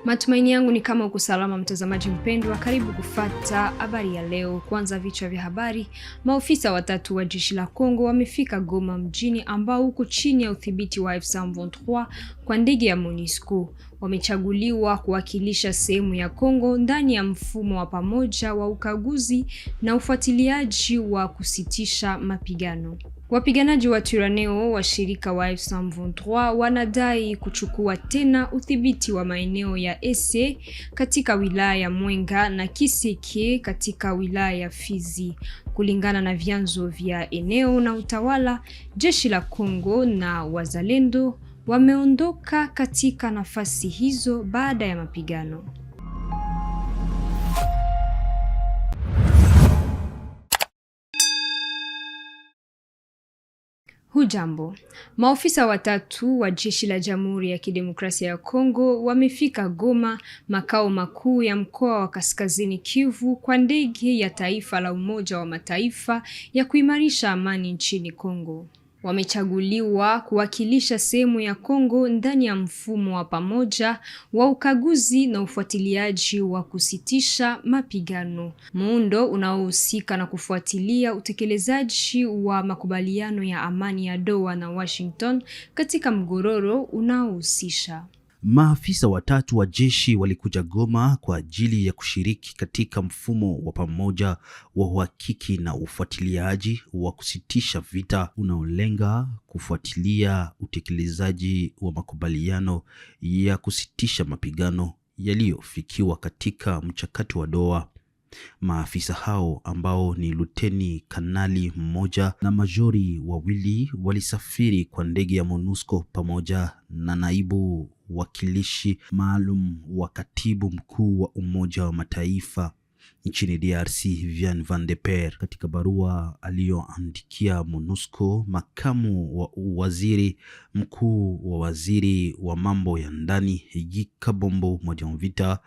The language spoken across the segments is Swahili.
Matumaini yangu ni kama uko salama mtazamaji mpendwa, karibu kufuata habari ya leo. Kwanza vichwa vya habari. Maofisa watatu wa jeshi la Kongo wamefika Goma mjini ambao uko chini ya udhibiti wa M23 kwa ndege ya MONUSCO. Wamechaguliwa kuwakilisha sehemu ya Kongo ndani ya mfumo wa pamoja wa ukaguzi na ufuatiliaji wa kusitisha mapigano. Wapiganaji wa Twirwaneho wa shirika wa M23 wanadai kuchukua tena udhibiti wa maeneo ya Ese katika wilaya ya Mwenga na Kiseke katika wilaya ya Fizi. Kulingana na vyanzo vya eneo na utawala, jeshi la Kongo na wazalendo wameondoka katika nafasi hizo baada ya mapigano. Hujambo. Maofisa watatu wa jeshi la Jamhuri ya Kidemokrasia ya Kongo wamefika Goma, makao makuu ya mkoa wa Kaskazini Kivu, kwa ndege ya taifa la Umoja wa Mataifa ya kuimarisha amani nchini Kongo. Wamechaguliwa kuwakilisha sehemu ya Kongo ndani ya mfumo wa pamoja wa ukaguzi na ufuatiliaji wa kusitisha mapigano, muundo unaohusika na kufuatilia utekelezaji wa makubaliano ya amani ya Doha na Washington katika mgogoro unaohusisha. Maafisa watatu wa jeshi walikuja Goma kwa ajili ya kushiriki katika mfumo wa pamoja wa uhakiki na ufuatiliaji wa kusitisha vita unaolenga kufuatilia utekelezaji wa makubaliano ya kusitisha mapigano yaliyofikiwa katika mchakato wa Doha. Maafisa hao ambao ni luteni kanali mmoja na majori wawili walisafiri kwa ndege ya MONUSCO pamoja na naibu wakilishi maalum wa katibu mkuu wa Umoja wa Mataifa nchini DRC Vian Van de Per. Katika barua aliyoandikia MONUSCO, makamu wa waziri mkuu wa waziri wa mambo ya ndani Gikabombo Modianvita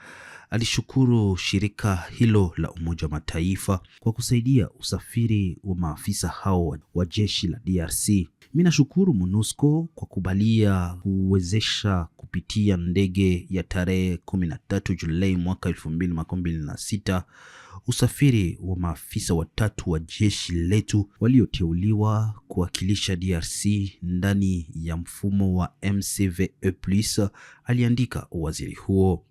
alishukuru shirika hilo la Umoja wa Mataifa kwa kusaidia usafiri wa maafisa hao wa jeshi la DRC. Mimi nashukuru MONUSCO kwa kubalia kuwezesha kupitia ndege ya tarehe 13 Julai mwaka 2026 usafiri wa maafisa watatu wa jeshi letu walioteuliwa kuwakilisha DRC ndani ya mfumo wa MCVE+, aliandika waziri huo.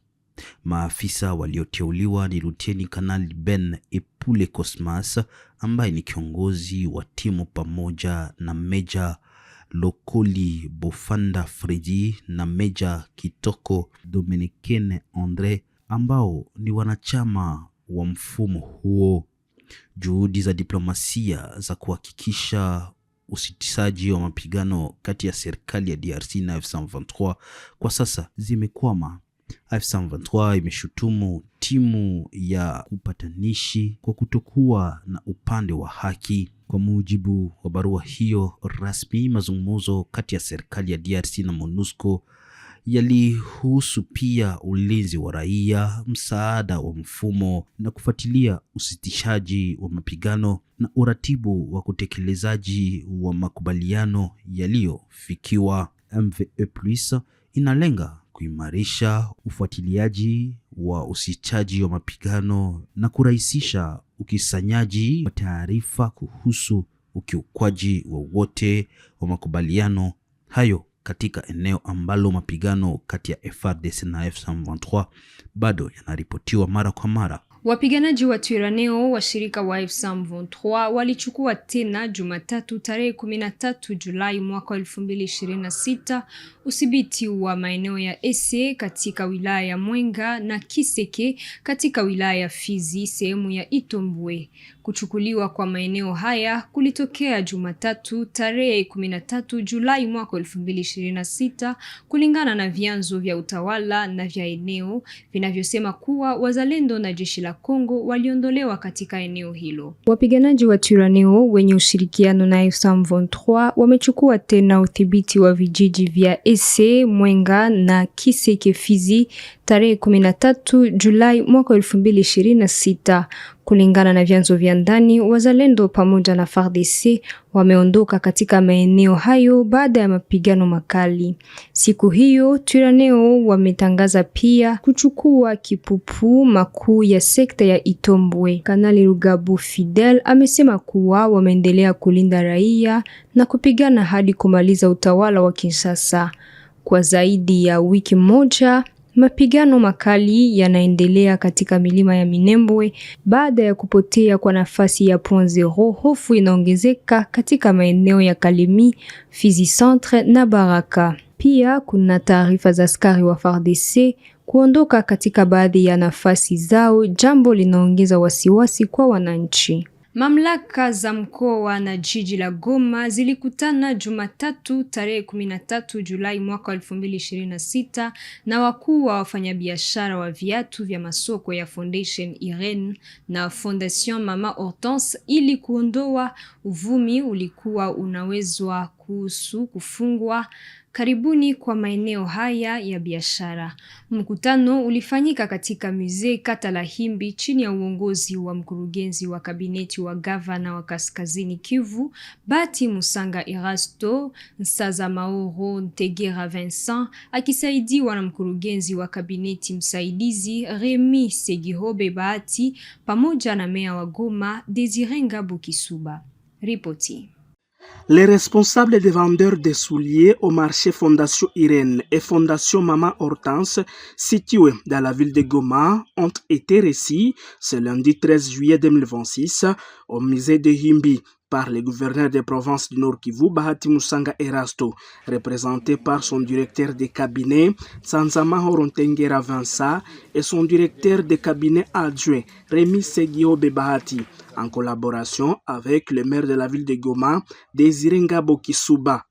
Maafisa walioteuliwa ni Luteni Kanali Ben Epule Cosmas ambaye ni kiongozi wa timu pamoja na Meja Lokoli Bofanda Fredi na Meja Kitoko Dominikene Andre ambao ni wanachama wa mfumo huo. Juhudi za diplomasia za kuhakikisha usitishaji wa mapigano kati ya serikali ya DRC na M23 kwa sasa zimekwama. M23 imeshutumu timu ya upatanishi kwa kutokuwa na upande wa haki. Kwa mujibu wa barua hiyo rasmi, mazungumzo kati ya serikali ya DRC na MONUSCO yalihusu pia ulinzi wa raia, msaada wa mfumo na kufuatilia usitishaji wa mapigano na uratibu wa kutekelezaji wa makubaliano yaliyofikiwa. MVE+ inalenga kuimarisha ufuatiliaji wa usitishaji wa mapigano na kurahisisha ukusanyaji wa taarifa kuhusu ukiukwaji wowote wa makubaliano hayo katika eneo ambalo mapigano kati ya FARDC na M23 bado yanaripotiwa mara kwa mara. Wapiganaji wa Twirwaneho wa shirika wa M23 walichukua tena Jumatatu tarehe 13 Julai mwaka 2026 udhibiti wa maeneo ya Ese katika wilaya ya Mwenga na Kiseke katika wilaya ya Fizi sehemu ya Itombwe. Kuchukuliwa kwa maeneo haya kulitokea Jumatatu tarehe 13 Julai mwaka 2026 kulingana na vyanzo vya utawala na vya eneo vinavyosema kuwa wazalendo na jeshi la Kongo waliondolewa katika eneo hilo. Wapiganaji wa Twirwaneho wenye ushirikiano na M23 wamechukua tena udhibiti wa vijiji vya Ese, Mwenga na Kiseke Fizi tarehe 13 Julai mwaka 2026. Kulingana na vyanzo vya ndani, wazalendo pamoja na FARDC wameondoka katika maeneo hayo baada ya mapigano makali. Siku hiyo, Twirwaneho wametangaza pia kuchukua kipupu makuu ya sekta ya Itombwe. Kanali Rugabo Fidel amesema kuwa wameendelea kulinda raia na kupigana hadi kumaliza utawala wa Kinshasa. Kwa zaidi ya wiki moja, mapigano makali yanaendelea katika milima ya Minembwe. Baada ya kupotea kwa nafasi ya Point Zero, hofu inaongezeka katika maeneo ya Kalemi, Fizi Centre na Baraka. Pia kuna taarifa za askari wa FARDC kuondoka katika baadhi ya nafasi zao, jambo linaongeza wasiwasi kwa wananchi. Mamlaka za mkoa na jiji la Goma zilikutana Jumatatu tarehe 13 Julai mwaka 2026 na wakuu wa wafanyabiashara wa viatu vya masoko ya Fondation Irene na Fondation Mama Hortense ili kuondoa uvumi ulikuwa unawezwa kuhusu kufungwa karibuni kwa maeneo haya ya biashara. Mkutano ulifanyika katika Musée Katalahimbi chini ya uongozi wa mkurugenzi wa kabineti wa gavana wa Kaskazini Kivu, Bati Musanga Erasto, Nsaza Maoro Ntegera Vincent, akisaidiwa na mkurugenzi wa kabineti msaidizi Remi Segihobe Bahati, pamoja na meya wa Goma Desire Ngabo Kisuba. Ripoti. Les responsables des vendeurs de souliers au marché Fondation Irene et Fondation Mama Hortense, situés dans la ville de Goma, ont été reçus ce lundi 13 juillet 2026 au musée de Himbi par le gouverneur des provinces du Nord Kivu, Bahati Musanga Erasto, représenté par son directeur de cabinet, Sanzama Horontengera Vincent, et son directeur de cabinet adjoint, Remi Segiobe Bahati, en collaboration avec le maire de la ville de Goma, Desire Ngabo Kisuba.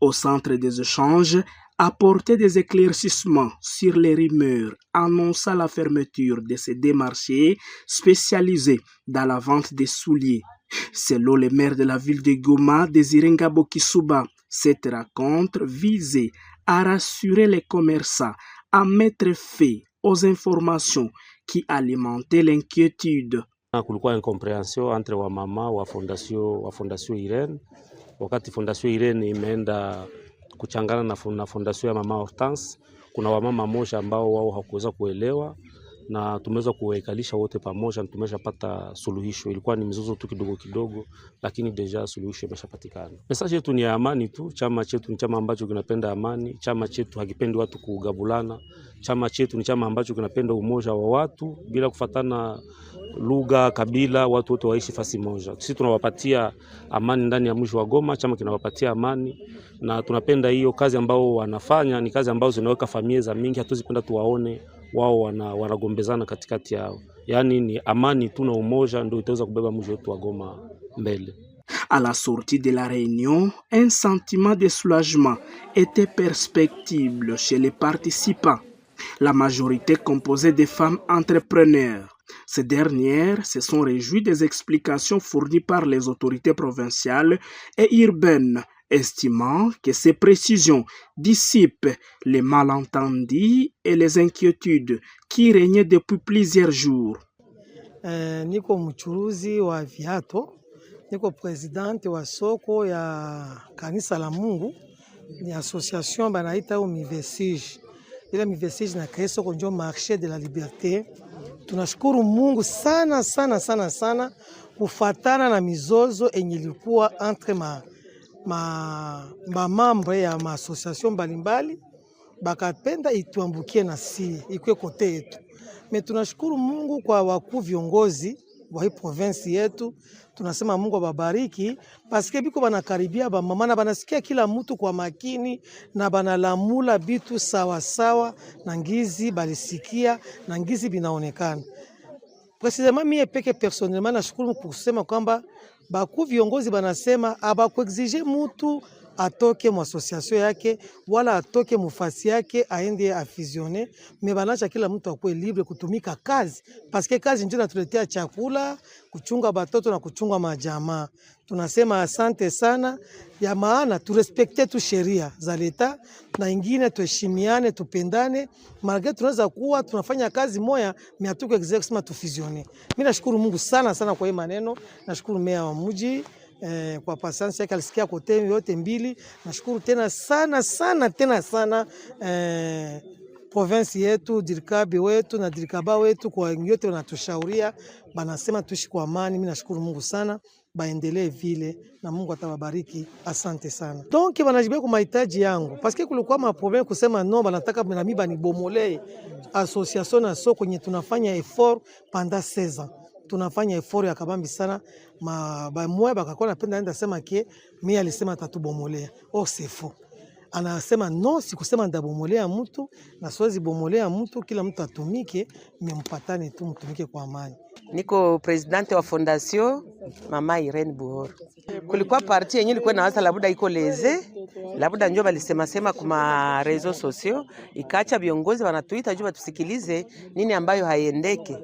Au centre des échanges, apporter des éclaircissements sur les rumeurs annonçant la fermeture de ces deux marchés spécialisés dans la vente des souliers. Selon le maire de la ville de Goma, Desire Ngabo Kisuba, cette rencontre visait à rassurer les commerçants, à mettre fin aux informations qui alimentaient l'inquiétude. Kulikuwa incompréhension entre wamama wa Fondation Irene, wakati Fondation Irene imeenda kuchangana na Fondation ya Mama Hortense. Kuna wamama moja ambao wao hawakuweza kuelewa na tumeweza kuwaikalisha wote pamoja na tumeshapata suluhisho. Ilikuwa ni mizozo tu kidogo kidogo, lakini deja suluhisho imeshapatikana. Message yetu ni ya amani tu. Chama chetu ni chama ambacho kinapenda amani. Chama chetu hakipendi watu kugabulana. Chama chetu ni chama ambacho kinapenda umoja wa watu bila kufatana lugha, kabila, watu wote waishi fasi moja. Sisi tunawapatia amani ndani ya mji wa Goma, chama kinawapatia amani na tunapenda hiyo kazi ambao wanafanya ni kazi ambazo zinaweka familia za mingi, hatuzipenda tuwaone wao wanagombezana katikati yao. Yaani ni amani tu na umoja ndio itaweza kubeba mji wetu wa Goma mbele. À la sortie de la réunion, un sentiment de soulagement était perceptible chez les participants. La majorité composée de femmes entrepreneurs. Ces dernières se sont réjouies des explications fournies par les autorités provinciales et urbaines, estimant que ces précisions dissipent les malentendus et les inquiétudes qui régnaient depuis plusieurs jours. Niko mchuruzi wa viato, niko presidente wa soko ya kanisa la Mungu, ni association banaita Mivesige. Ile Mivesige na kreye soko njo marché de la liberté. Tunashukuru Mungu sana sana sana sana kufatana na mizozo enye ilikuwa entre mamambre ya association mbalimbali, bakapenda ituambukie na si ikwe kote yetu. Me tunashukuru Mungu kwa wakuu viongozi wa hii province yetu. Tunasema Mungu awabariki paske biko banakaribia ba mama na banasikia kila mtu kwa makini na banalamula bitu sawa sawa na ngizi balisikia na ngizi binaonekana. Precisement mie peke personnellement nashukuru kusema kwamba bakuu viongozi banasema abakuexige mtu atoke mu association yake wala atoke mufasi yake aende afizione, me banacha kila mtu akwe libre kutumika kazi, paske kazi ndio inatuletea chakula, kuchunga batoto na kuchunga majamaa. Tunasema asante sana, ya maana turespekte tu sheria za leta na ingine tuheshimiane, tupendane. Malgré tunaweza kuwa tunafanya kazi moja miatuko kusema tufusione. Mimi nashukuru Mungu sana sana kwa hii maneno. Nashukuru meya wa mji kwa patience yake, alisikia kote yote mbili. Nashukuru tena sana sana tena sana province yetu, dirikabe wetu na dirikaba wetu kwa yote wanatushauria, banasema tuishi kwa amani. Mimi nashukuru Mungu sana, baendelee vile na Mungu atawabariki. Asante sana. Donc banajibia kwa mahitaji yangu parce que kulikuwa ma problème kusema no, banataka na mimi banibomole association na soko kwenye tunafanya effort pendant 16 ans. Tunafanya effort ya kabambi sana, ba moyo bakakuwa napenda enda sema ke mimi alisema atatubomolea. Oh, c'est faux. Anasema no, sikusema ndabomolea mtu na siwezi bomolea mtu, kila mtu atumike, mmempatane tu mtumike kwa amani. Niko presidente wa fondation Mama Irene Buhoro. Kulikuwa parti yenyewe ilikuwa inawaza labda iko leze, labda njoo balisema kuma rezo sosio, ikaacha viongozi wanatuita juu tusikilize nini ambayo haiendeke.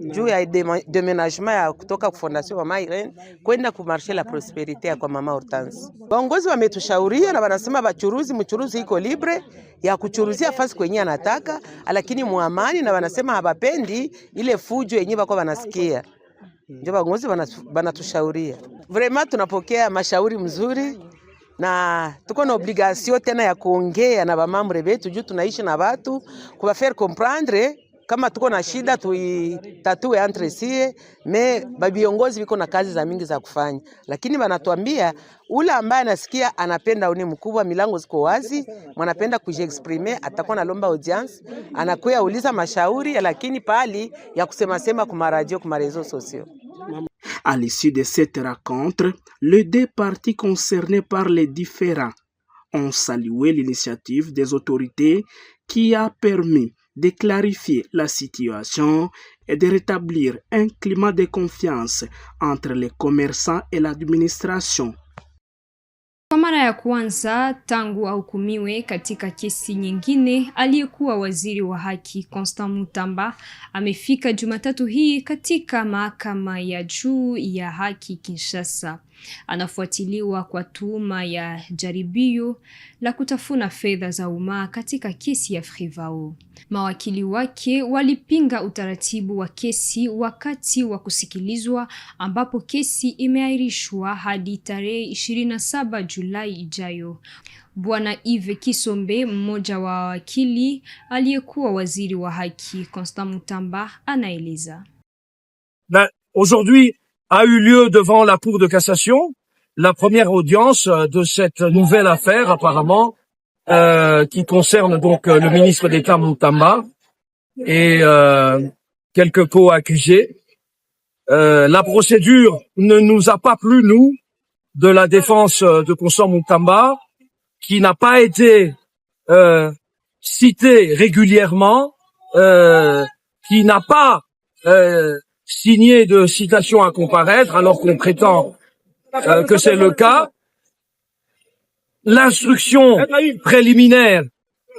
Juu ya deménagement ya kutoka kwa fondation Mama Irene kwenda ku marché la prosperité ya kwa Mama Hortense. Viongozi wametushauria na wanasema mchuruzi iko libre ya kuchuruzia fasi kwenye anataka, lakini muamani, na wanasema habapendi ile fujo yenyewe bako wanasikia. Ndio viongozi banatushauria. Vraiment tunapokea mashauri mzuri na tuko na obligation tena ya kuongea na bamambre betu juu tunaishi na watu kuba faire comprendre kama tuko na shida tuitatue entre sie, me viongozi biko na kazi za mingi za kufanya, lakini wanatuambia ule ambaye anasikia anapenda uni mkubwa, milango ziko wazi, mwanapenda kujiexprimer, atakuwa na lomba audience, anakuya uliza mashauri, lakini pali ya kusema kuma radio kuma réseaux sociaux. À l'issue de cette rencontre, les deux parties concernées par les différends ont salué l'initiative des autorités qui a permis de clarifier la situation et de rétablir un climat de confiance entre les commerçants et l'administration. Kwa mara ya kwanza tangu ahukumiwe katika kesi nyingine, aliyekuwa waziri wa haki Constant Mutamba amefika Jumatatu hii katika mahakama ya juu ya haki Kinshasa. Anafuatiliwa kwa tuhuma ya jaribio la kutafuna fedha za umma katika kesi ya Frivao. Mawakili wake walipinga utaratibu wa kesi wakati wa kusikilizwa, ambapo kesi imeahirishwa hadi tarehe 27 Julai ijayo. Bwana Yves Kisombe, mmoja wa wakili aliyekuwa waziri wa haki Constant Mutamba, anaeleza. Aujourd'hui a eu lieu devant la Cour de cassation la première audience de cette nouvelle affaire apparemment qui concerne donc le ministre d'État Mutamba et quelques co-accusés. La procédure ne nous a pas plu, nous, de la défense de Constant Mutamba, qui n'a pas été cité régulièrement, qui n'a pas signé de citation à comparaître, alors qu'on prétend que c'est le cas. L'instruction préliminaire,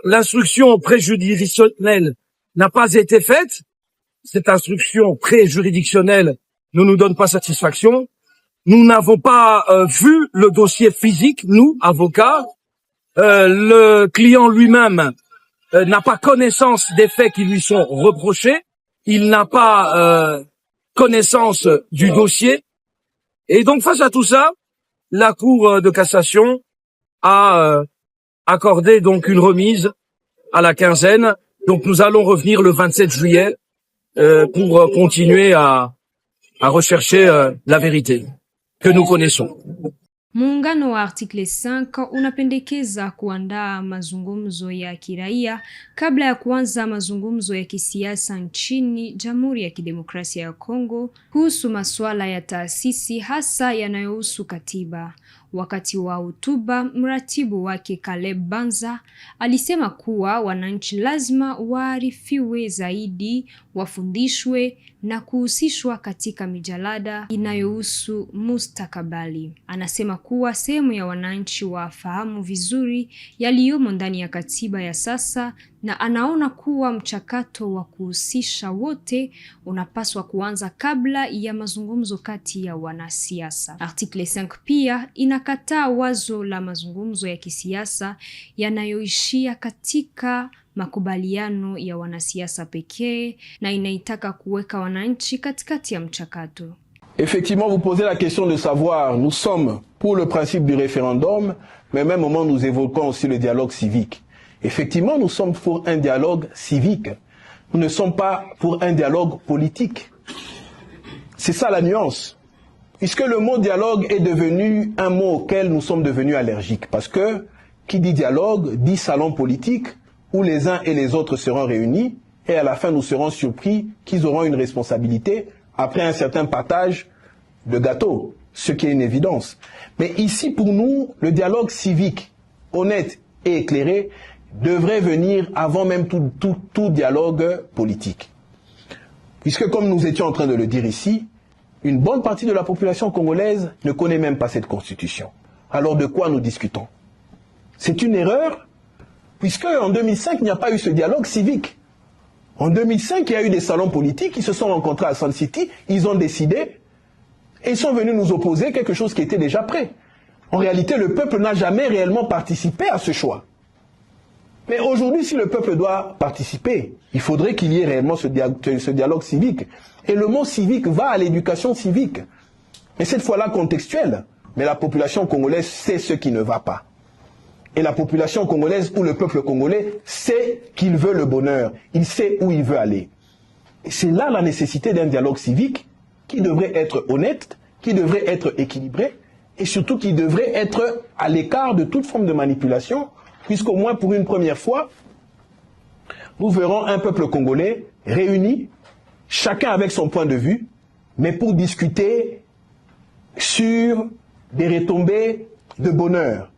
l'instruction préjuridictionnelle n'a pas été faite. Cette instruction préjuridictionnelle ne nous donne pas satisfaction. Nous n'avons pas vu le dossier physique, nous, avocats. Le client lui-même n'a pas connaissance des faits qui lui sont reprochés. Il n'a pas connaissance du dossier. Et donc, face à tout ça, la Cour de cassation a accordé donc une remise à la quinzaine. Donc, nous allons revenir le 27 juillet pour continuer à rechercher la vérité que nous connaissons. Muungano wa Article 5 unapendekeza kuandaa mazungumzo ya kiraia kabla ya kuanza mazungumzo ya kisiasa nchini Jamhuri ya Kidemokrasia ya Kongo kuhusu masuala ya taasisi hasa yanayohusu katiba. Wakati wa hotuba, mratibu wake Caleb Banza alisema kuwa wananchi lazima waarifiwe zaidi, wafundishwe na kuhusishwa katika mijalada inayohusu mustakabali. Anasema kuwa sehemu ya wananchi wafahamu vizuri yaliyomo ndani ya katiba ya sasa, na anaona kuwa mchakato wa kuhusisha wote unapaswa kuanza kabla ya mazungumzo kati ya wanasiasa. Article 5 pia inakataa wazo la mazungumzo ya kisiasa yanayoishia katika makubaliano ya wanasiasa pekee na inaitaka kuweka wananchi katikati ya mchakato. Effectivement, vous posez la question de savoir, nous sommes pour le principe du référendum, mais au même moment nous évoquons aussi le dialogue civique. Effectivement, nous sommes pour un dialogue civique. Nous ne sommes pas pour un dialogue politique. C'est ça la nuance. Puisque le mot dialogue est devenu un mot auquel nous sommes devenus allergiques. Parce que qui dit dialogue dit salon politique où les uns et les autres seront réunis et à la fin nous serons surpris qu'ils auront une responsabilité après un certain partage de gâteaux, ce qui est une évidence. Mais ici pour nous, le dialogue civique, honnête et éclairé devrait venir avant même tout dialogue politique. Puisque comme nous étions en train de le dire ici, une bonne partie de la population congolaise ne connaît même pas cette constitution. Alors de quoi nous discutons? C'est une erreur, puisque en 2005, il n'y a pas eu ce dialogue civique. En 2005, il y a eu des salons politiques, ils se sont rencontrés à Sun City, ils ont décidé, et ils sont venus nous opposer quelque chose qui était déjà prêt. En réalité, le peuple n'a jamais réellement participé à ce choix. Mais aujourd'hui, si le peuple doit participer, il faudrait qu'il y ait réellement ce dialogue civique. Et le mot civique va à l'éducation civique. Mais cette fois-là contextuelle. Mais la population congolaise sait ce qui ne va pas. Et la population congolaise ou le peuple congolais sait qu'il veut le bonheur. Il sait où il veut aller. Et c'est là la nécessité d'un dialogue civique qui devrait être honnête, qui devrait être équilibré et surtout qui devrait être à l'écart de toute forme de manipulation, puisqu'au moins pour une première fois, nous verrons un peuple congolais réuni, chacun avec son point de vue, mais pour discuter sur des retombées de bonheur.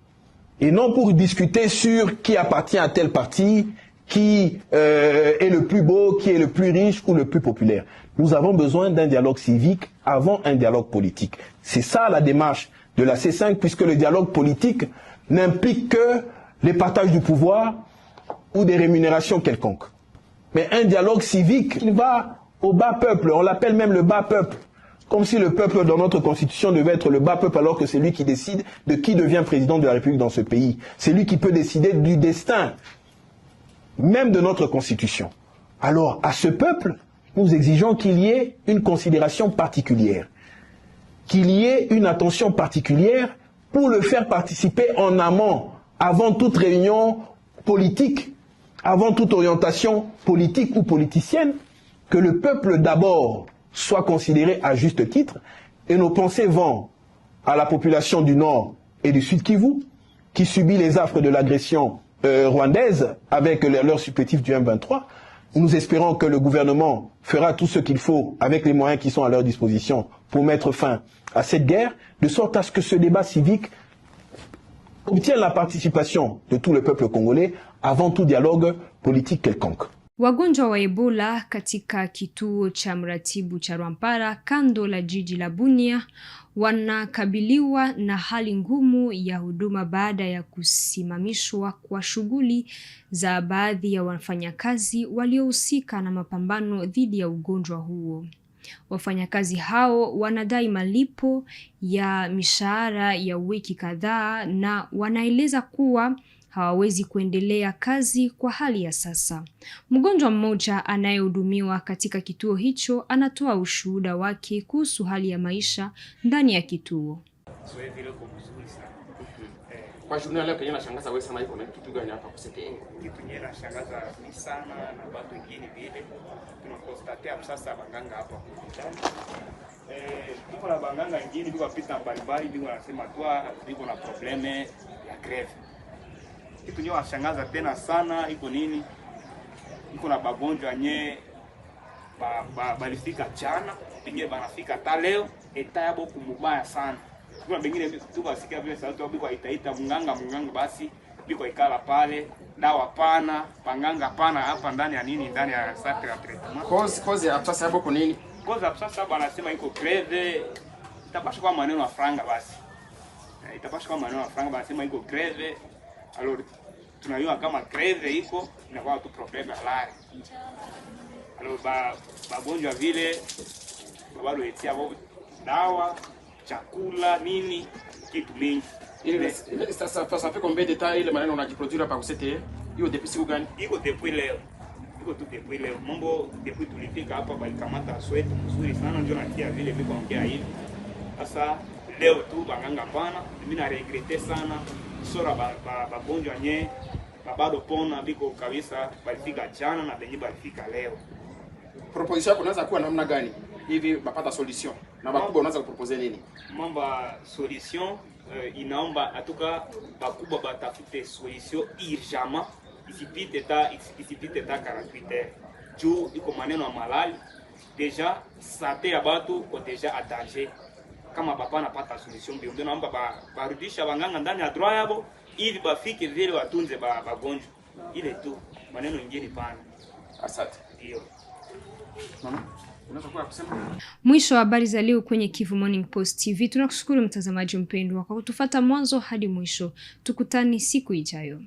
Et non pour discuter sur qui appartient à tel parti, qui est le plus beau, qui est le plus riche ou le plus populaire. Nous avons besoin d'un dialogue civique avant un dialogue politique. C'est ça la démarche de la C5, puisque le dialogue politique n'implique que les partages du pouvoir ou des rémunérations quelconques. Mais un dialogue civique, il va au bas peuple, on l'appelle même le bas peuple. Comme si le peuple dans notre constitution devait être le bas peuple alors que c'est lui qui décide de qui devient président de la République dans ce pays. C'est lui qui peut décider du destin, même de notre constitution. Alors, à ce peuple, nous exigeons qu'il y ait une considération particulière, qu'il y ait une attention particulière pour le faire participer en amont, avant toute réunion politique, avant toute orientation politique ou politicienne, que le peuple d'abord soit considéré à juste titre, et nos pensées vont à la population du Nord et du Sud Kivu, qui subit les affres de l'agression rwandaise avec leur supplétif du M23. Nous espérons que le gouvernement fera tout ce qu'il faut avec les moyens qui sont à leur disposition pour mettre fin à cette guerre, de sorte à ce que ce débat civique obtienne la participation de tout le peuple congolais avant tout dialogue politique quelconque. Wagonjwa wa Ebola katika kituo cha mratibu cha Rwampara kando la jiji la Bunia wanakabiliwa na hali ngumu ya huduma baada ya kusimamishwa kwa shughuli za baadhi ya wafanyakazi waliohusika na mapambano dhidi ya ugonjwa huo. Wafanyakazi hao wanadai malipo ya mishahara ya wiki kadhaa na wanaeleza kuwa hawawezi kuendelea kazi kwa hali ya sasa. Mgonjwa mmoja anayehudumiwa katika kituo hicho anatoa ushuhuda wake kuhusu hali ya maisha ndani ya kituo. Kwa shughuli leo Kenya nashangaza wewe sana iko na kitu gani hapa kusetenga? Kitu yenyewe nashangaza ni sana na watu wengine vile. Tunakonstate hapo sasa banganga hapa hospitali. Iko na banganga wengine biko pita mbalimbali biko wanasema biko na probleme ya greve. Kitu yenyewe nashangaza tena sana iko nini? Iko na bagonjwa nye balifika jana, pengine banafika hata leo, eta yabo kumubaya sana. Kuna bengine tuko asikia vile sauti au biko itaita mganga basi biko ikala pale dawa pana panganga pana hapa ndani ya nini ndani ya centre ya treatment. Cause ya absence hapo kwa nini? Cause absence hapa anasema iko greve, itabasha kwa maneno ya franga basi. Itabasha kwa maneno ya franga basi anasema iko greve. Alors tunajua kama greve iko inakuwa tu problem ya lari. Alors bagonjwa vile bado etia dawa, chakula, nini, kitu mingi. Ile sasa fait combien de temps ile maneno unajiproduire hapa kusete? Hiyo depuis siku gani? Iko depuis leo. Iko tu depuis leo. Mambo depuis tulifika hapa balikamata sweat mzuri sana ndio natia vile biko ongea hivi. Sasa leo tu banganga pana, mimi na regrete sana. Sora bagonjwa nye bado pona biko kabisa balifika jana na benye balifika leo. Proposition yako unaweza kuwa namna gani? Hivi bapata solution. Na bakubwa unaweza kuproposer nini? Mambo solution inaomba atuka bakubwa batafute solution urgemment isipite ta 48 heures. Juu iko maneno ya malali deja sante ya batu ko deja a danger. Kama bapa napata solution bio ndio naomba barudisha banganga ndani ya droit yabo ili bafike vile watunze bagonjwa. Ile tu maneno ingine pana. Asante. Ndio. Mwisho wa habari za leo kwenye Kivu Morning Post TV. Tunakushukuru mtazamaji mpendwa kwa kutufuata mwanzo hadi mwisho. Tukutane siku ijayo.